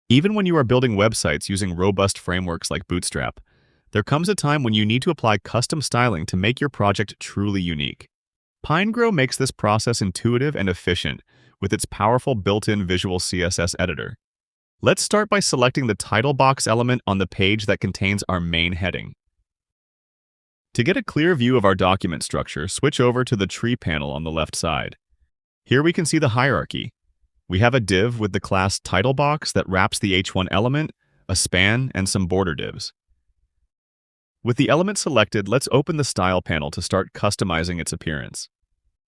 Even when you are building websites using robust frameworks like Bootstrap, there comes a time when you need to apply custom styling to make your project truly unique. PineGrow makes this process intuitive and efficient with its powerful built-in visual CSS editor. Let's start by selecting the title box element on the page that contains our main heading. To get a clear view of our document structure, switch over to the tree panel on the left side. Here we can see the hierarchy. We have a div with the class title box that wraps the h1 element, a span, and some border divs. With the element selected, let's open the Style panel to start customizing its appearance.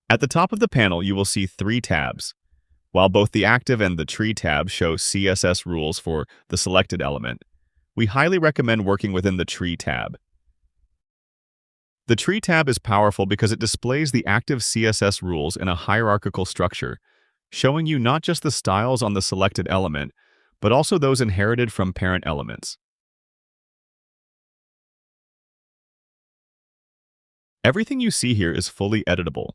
At the top of the panel, you will see 3 tabs. While both the Active and the Tree tabs show CSS rules for the selected element, we highly recommend working within the Tree tab. The Tree tab is powerful because it displays the active CSS rules in a hierarchical structure, showing you not just the styles on the selected element, but also those inherited from parent elements. Everything you see here is fully editable.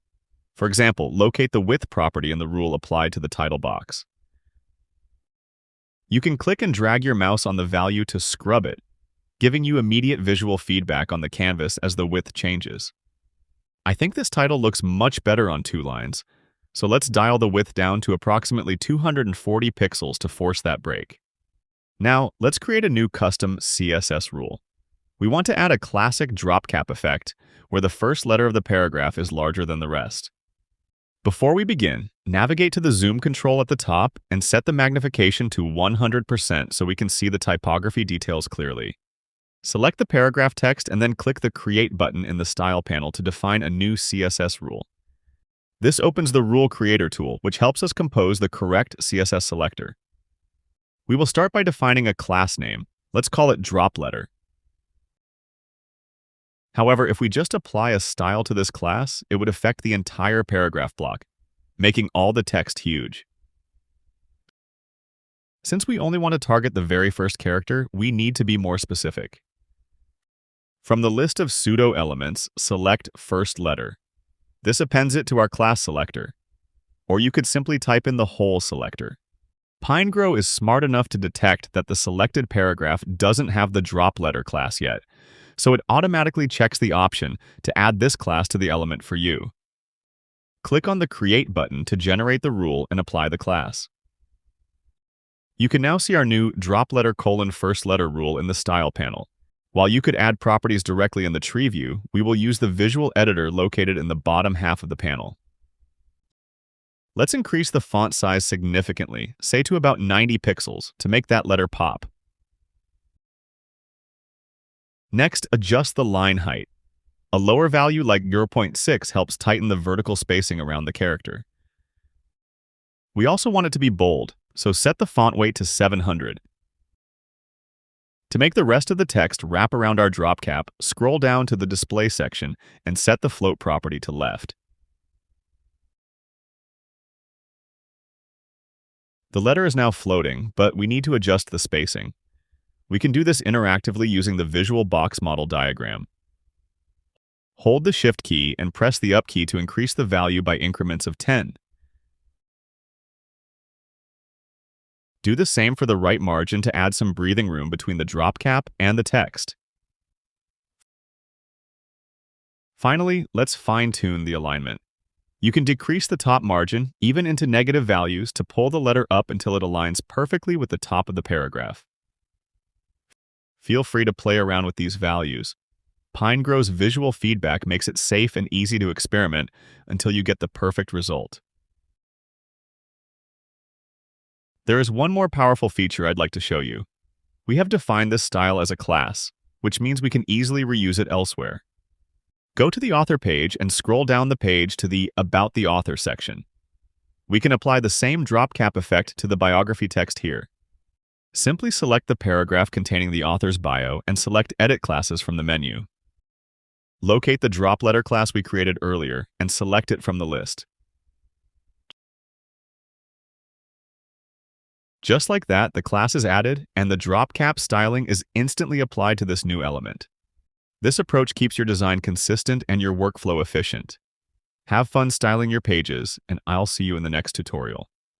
For example, locate the width property in the rule applied to the title box. You can click and drag your mouse on the value to scrub it, giving you immediate visual feedback on the canvas as the width changes. I think this title looks much better on 2 lines, so let's dial the width down to approximately 240 pixels to force that break. Now, let's create a new custom CSS rule. We want to add a classic drop cap effect, where the first letter of the paragraph is larger than the rest. Before we begin, navigate to the zoom control at the top and set the magnification to 100% so we can see the typography details clearly. Select the paragraph text and then click the Create button in the Style panel to define a new CSS rule. This opens the Rule Creator tool, which helps us compose the correct CSS selector. We will start by defining a class name. Let's call it Drop Letter. However, if we just apply a style to this class, it would affect the entire paragraph block, making all the text huge. Since we only want to target the very first character, we need to be more specific. From the list of pseudo elements, select first letter. This appends it to our class selector. Or you could simply type in the whole selector. PineGrow is smart enough to detect that the selected paragraph doesn't have the drop letter class yet, so it automatically checks the option to add this class to the element for you. Click on the Create button to generate the rule and apply the class. You can now see our new drop letter : first letter rule in the Style panel. While you could add properties directly in the tree view, we will use the visual editor located in the bottom half of the panel. Let's increase the font size significantly, say to about 90 pixels, to make that letter pop. Next, adjust the line height. A lower value like 0.6 helps tighten the vertical spacing around the character. We also want it to be bold, so set the font weight to 700. To make the rest of the text wrap around our drop cap, scroll down to the Display section and set the float property to left. The letter is now floating, but we need to adjust the spacing. We can do this interactively using the visual box model diagram. Hold the Shift key and press the Up key to increase the value by increments of 10. Do the same for the right margin to add some breathing room between the drop cap and the text. Finally, let's fine-tune the alignment. You can decrease the top margin, even into negative values, to pull the letter up until it aligns perfectly with the top of the paragraph. Feel free to play around with these values. PineGrow's visual feedback makes it safe and easy to experiment until you get the perfect result. There is one more powerful feature I'd like to show you. We have defined this style as a class, which means we can easily reuse it elsewhere. Go to the author page and scroll down the page to the About the Author section. We can apply the same drop cap effect to the biography text here. Simply select the paragraph containing the author's bio and select Edit Classes from the menu. Locate the drop letter class we created earlier and select it from the list. Just like that, the class is added and the drop cap styling is instantly applied to this new element. This approach keeps your design consistent and your workflow efficient. Have fun styling your pages, and I'll see you in the next tutorial.